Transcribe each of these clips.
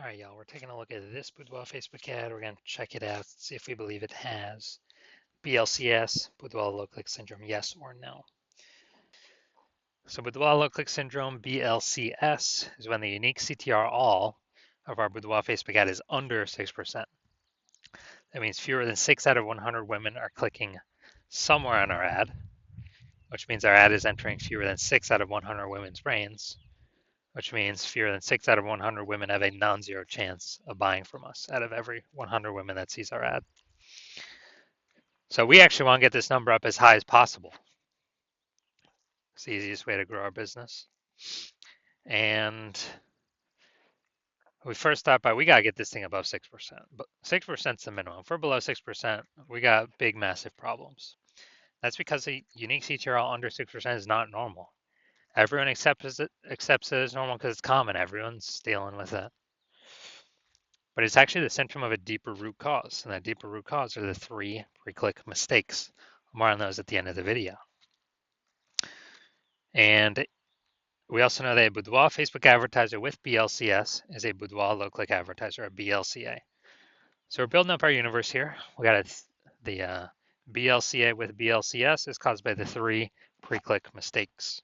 All right, y'all, we're taking a look at this boudoir Facebook ad. We're going to check it out, see if we believe it has BLCS, boudoir low click syndrome, yes or no. So boudoir low click syndrome, BLCS, is when the unique CTR all of our boudoir Facebook ad is under 6%. That means fewer than 6 out of 100 women are clicking somewhere on our ad, which means our ad is entering fewer than 6 out of 100 women's brains, which means fewer than 6 out of 100 women have a non-zero chance of buying from us out of every 100 women that sees our ad. So we actually want to get this number up as high as possible. It's the easiest way to grow our business. And we first start by we got to get this thing above 6%. But 6% is the minimum. If we're below 6%, we got big, massive problems. That's because the unique CTRL under 6% is not normal. Everyone accepts it as normal because it's common. Everyone's dealing with it. But it's actually the symptom of a deeper root cause. And that deeper root cause are the 3 pre-click mistakes. More on those at the end of the video. And we also know that a boudoir Facebook advertiser with BLCS is a boudoir low click advertiser, a BLCA. So we're building up our universe here. We got the BLCA with BLCS is caused by the 3 pre-click mistakes.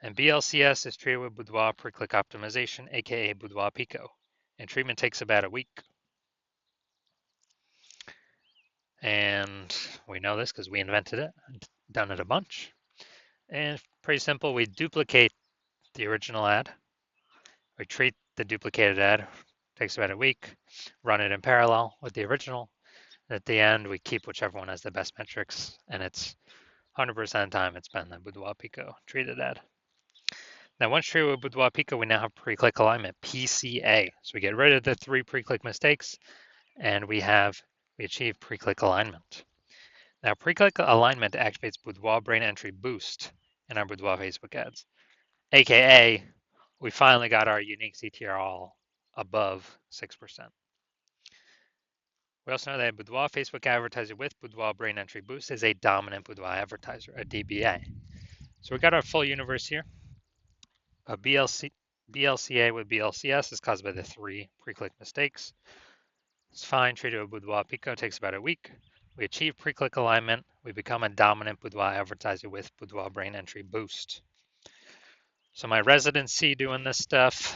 And BLCS is treated with boudoir pre-click optimization, aka boudoir pico. And treatment takes about a week. And we know this because we invented it, done it a bunch. And pretty simple, we duplicate the original ad. We treat the duplicated ad, takes about a week, run it in parallel with the original. And at the end, we keep whichever one has the best metrics, and it's 100% of the time it's been the Boudoir Pico treated ad. Now, once treated with Boudoir Pico, we now have pre-click alignment, PCA. So we get rid of the 3 pre-click mistakes, and we achieve pre-click alignment. Now, pre-click alignment activates Boudoir brain entry boost in our Boudoir Facebook ads, aka we finally got our unique CTR all above 6%. We also know that boudoir Facebook advertiser with boudoir brain entry boost is a dominant boudoir advertiser, a DBA. So we got our full universe here. A BLCA with BLCS is caused by the 3 pre-click mistakes. It's fine, treated with boudoir pico, takes about a week. We achieve pre-click alignment. We become a dominant boudoir advertiser with boudoir brain entry boost. So my residency doing this stuff,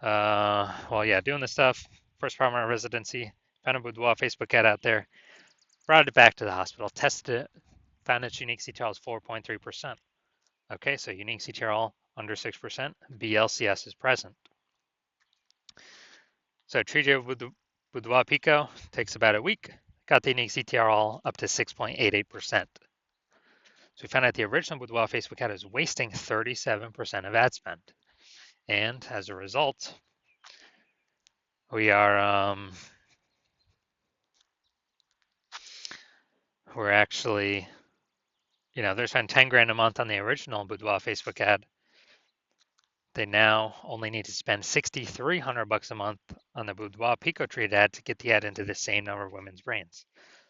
doing this stuff. First part of my residency, found a boudoir Facebook ad out there, brought it back to the hospital, tested it, found its unique CTRL is 4.3%. Okay, so unique CTRL under 6%, BLCS is present. So treated with boudoir pico, takes about a week, got the unique CTRL up to 6.88%. So we found out the original boudoir Facebook ad is wasting 37% of ad spend. And as a result, we're actually, they're spending 10 grand a month on the original boudoir Facebook ad. They now only need to spend $6,300 a month on the boudoir pico treated ad to get the ad into the same number of women's brains.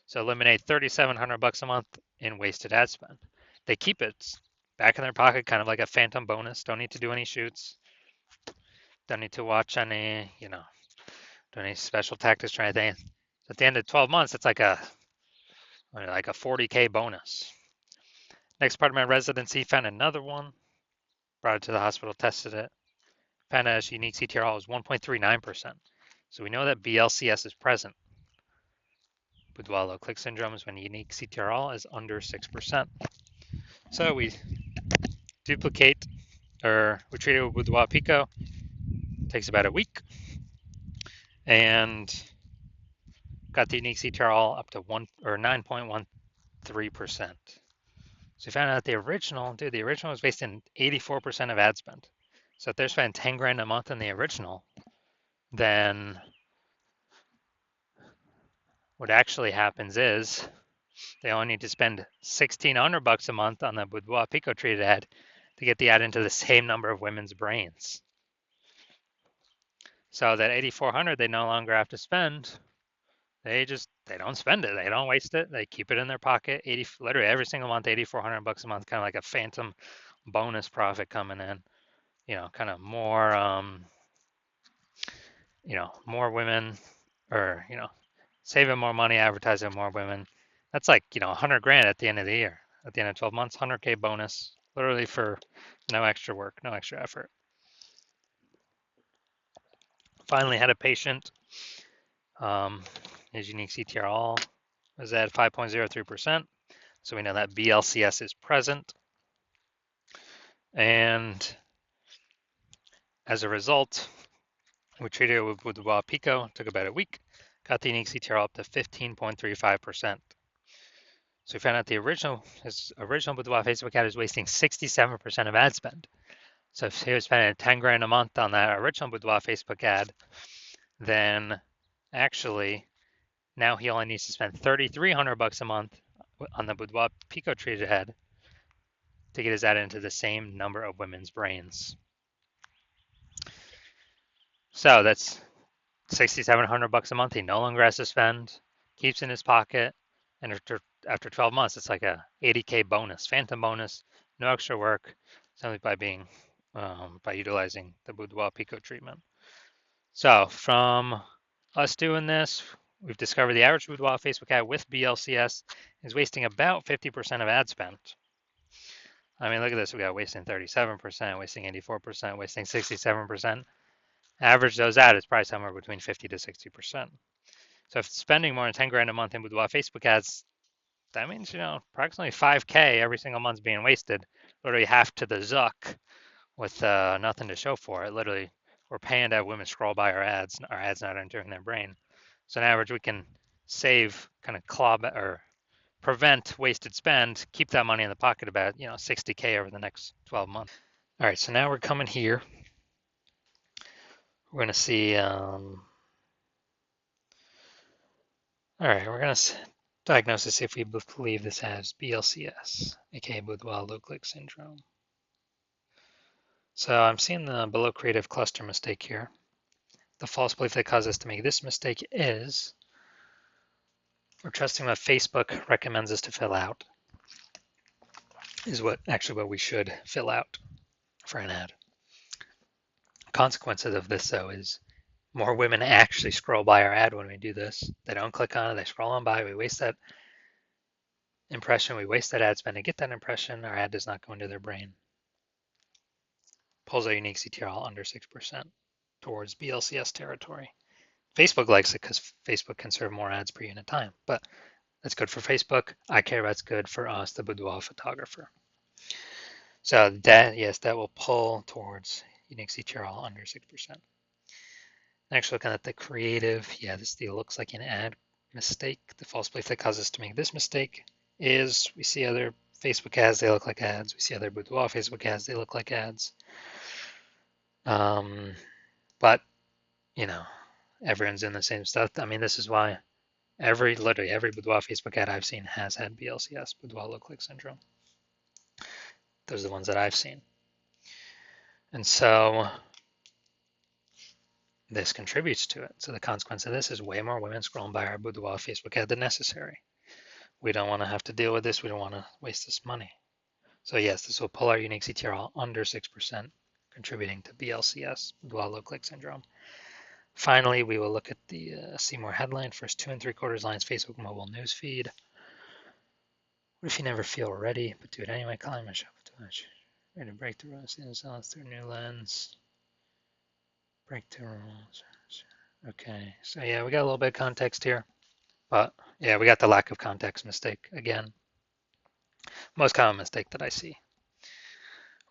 So eliminate $3,700 a month in wasted ad spend. They keep it back in their pocket, kind of like a phantom bonus. Don't need to do any shoots. Don't need to watch any, do any special tactics or anything. At the end of 12 months, it's like a 40K bonus. Next part of my residency, found another one, brought it to the hospital, tested it. Found out its unique CTRL is 1.39%. So we know that BLCS is present. Boudoir low click syndrome is when unique CTRL is under 6%. So we duplicate, or we treat it with boudoir pico. Takes about a week. And got the unique CTRL up to 9.13%. So we found out the original was wasting 84% of ad spend. So if they're spending 10 grand a month on the original, then what actually happens is they only need to spend $1,600 a month on the boudoir pico treated ad to get the ad into the same number of women's brains. So that $8,400 they no longer have to spend. They don't spend it. They don't waste it. They keep it in their pocket. Literally every single month, $8,400 a month, kind of like a phantom bonus profit coming in. kind of more, more women, or, saving more money, advertising more women. That's like, 100 grand at the end of the year, at the end of 12 months, 100K bonus, literally for no extra work, no extra effort. Finally had a patient. His unique CTR all was at 5.03%. So we know that BLCS is present. And as a result, we treated it with Boudoir Pico, took about a week, got the unique CTR up to 15.35%. So we found out his original Boudoir Facebook ad is wasting 67% of ad spend. So if he was spending 10 grand a month on that original Boudoir Facebook ad, then actually now he only needs to spend 3,300 bucks a month on the Boudoir Pico treated ad to get his ad into the same number of women's brains. So that's 6,700 bucks a month. He no longer has to spend, keeps in his pocket, and after 12 months, it's like a 80K bonus, phantom bonus, no extra work, simply by utilizing the Boudoir Pico treatment. So from us doing this, we've discovered the average Boudoir Facebook ad with BLCS is wasting about 50% of ad spend. I mean, look at this. We got wasting 37%, wasting 84%, wasting 67%. Average those out is probably somewhere between 50 to 60%. So if spending more than 10 grand a month in Boudoir Facebook ads, that means, approximately 5K every single month's being wasted, literally half to the zuck with nothing to show for it. Literally, we're paying to have women scroll by our ads not entering their brain. So on average, we can save, kind of or prevent wasted spend, keep that money in the pocket about, 60K over the next 12 months. All right, so now we're coming here. We're going to see, all right, we're going to diagnose this if we believe this has BLCS, aka Boudoir low click syndrome. So I'm seeing the below creative cluster mistake here. The false belief that causes us to make this mistake is we're trusting what Facebook recommends us to fill out is what we should fill out for an ad. Consequences of this, though, is more women actually scroll by our ad when we do this. They don't click on it, they scroll on by, we waste that impression, we waste that ad spend to get that impression, our ad does not go into their brain. Pulls our unique CTR all under 6% towards BLCS territory. Facebook likes it because Facebook can serve more ads per unit time, but that's good for Facebook. I care about it's good for us, the boudoir photographer. So that will pull towards unique CTR all under 6%. Next, looking at the creative, this deal looks like an ad mistake. The false belief that causes us to make this mistake is we see other Facebook ads, they look like ads. We see other boudoir Facebook ads, they look like ads. But, everyone's in the same stuff. I mean, this is why literally every boudoir Facebook ad I've seen has had BLCS, boudoir low click syndrome. Those are the ones that I've seen. And so this contributes to it. So the consequence of this is way more women scrolling by our boudoir Facebook ad than necessary. We don't want to have to deal with this. We don't want to waste this money. So yes, this will pull our unique CTR all under 6%, contributing to BLCS, boudoir low click syndrome. Finally, we will look at the see more headline, first 2 3/4 lines, Facebook mobile news feed. What if you never feel ready, but do it anyway? Calling myself too much. Ready to break the rules, silence through a new lens. Break the rules. Okay, so we got a little bit of context here, but we got the lack of context mistake again. Most common mistake that I see.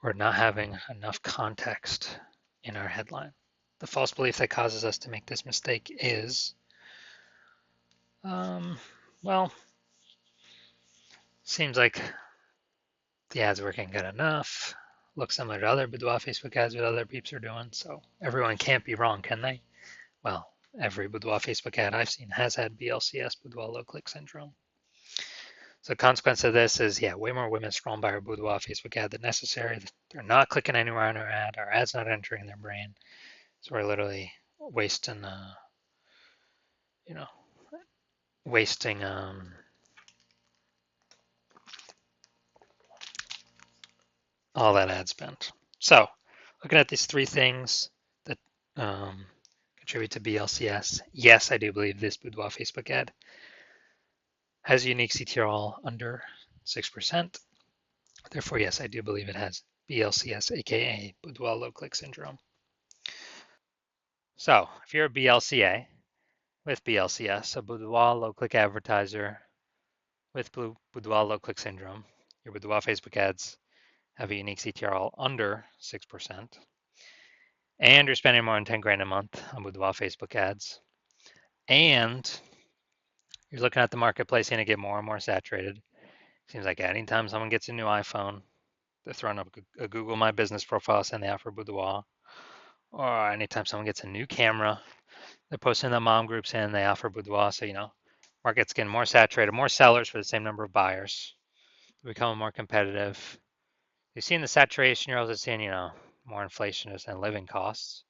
We're not having enough context in our headline. The false belief that causes us to make this mistake is, seems like the ad's working good enough. Looks similar to other boudoir Facebook ads what other peeps are doing, so everyone can't be wrong, can they? Well, every boudoir Facebook ad I've seen has had BLCS, boudoir low click syndrome. So the consequence of this is, way more women scrolling by our boudoir Facebook ad than necessary. They're not clicking anywhere on our ad. Our ad's not entering their brain. So we're literally wasting, all that ad spend. So looking at these three things that contribute to BLCS, yes, I do believe this boudoir Facebook ad has a unique CTRL under 6%. Therefore, yes, I do believe it has BLCS, aka boudoir low click syndrome. So if you're a BLCA with BLCS, a boudoir low click advertiser with boudoir low click syndrome, your boudoir Facebook ads have a unique CTRL under 6%, and you're spending more than 10 grand a month on boudoir Facebook ads, and you're looking at the marketplace and it get more and more saturated. Seems like anytime someone gets a new iPhone, they're throwing up a Google My Business profile saying they offer boudoir. Or anytime someone gets a new camera, they're posting in the mom group saying they offer boudoir. So, market's getting more saturated, more sellers for the same number of buyers. They're becoming more competitive. You've seen the saturation, you're also seeing, more inflation and living costs.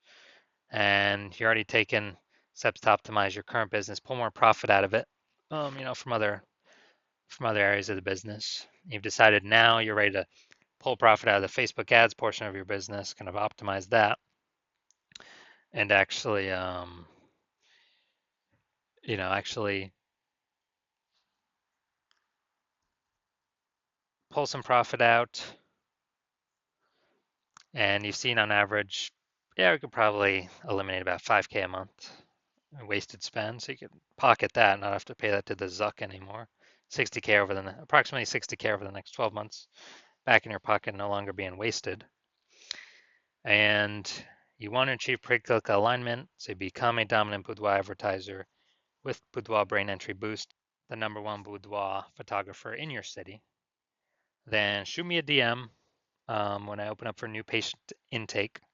And you're already taking steps to optimize your current business, pull more profit out of it, from other areas of the business. You've decided now you're ready to pull profit out of the Facebook ads portion of your business, kind of optimize that, and actually pull some profit out. And you've seen on average, yeah, we could probably eliminate about 5K a month in wasted spend. So you could pocket that, not have to pay that to the Zuck anymore. 60K approximately 60K over the next 12 months back in your pocket, no longer being wasted. And you want to achieve pre-click alignment, so you become a dominant boudoir advertiser with Boudoir Brain Entry Boost, the #1 boudoir photographer in your city. Then shoot me a DM when I open up for new patient intake.